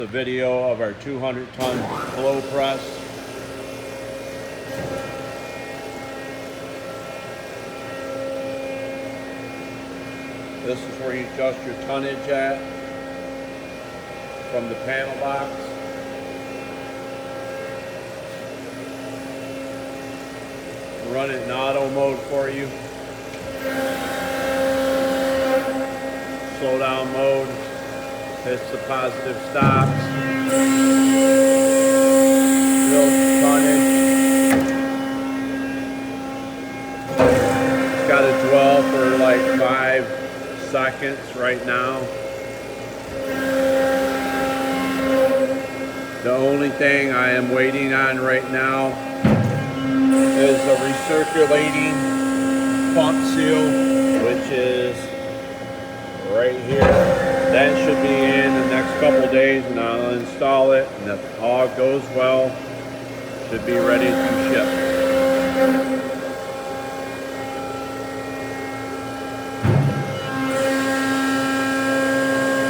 The video of our 200-ton flow press. This is where you adjust your tonnage at from the panel box. Run it in auto mode for you. Slow down mode. Hits the positive stops. Build tonnage. It's got to dwell for like 5 seconds right now. The only thing I am waiting on right now is a recirculating pump seal, which is right here. That should be in the next couple days, and I'll install it, and if all goes well, should be ready to ship.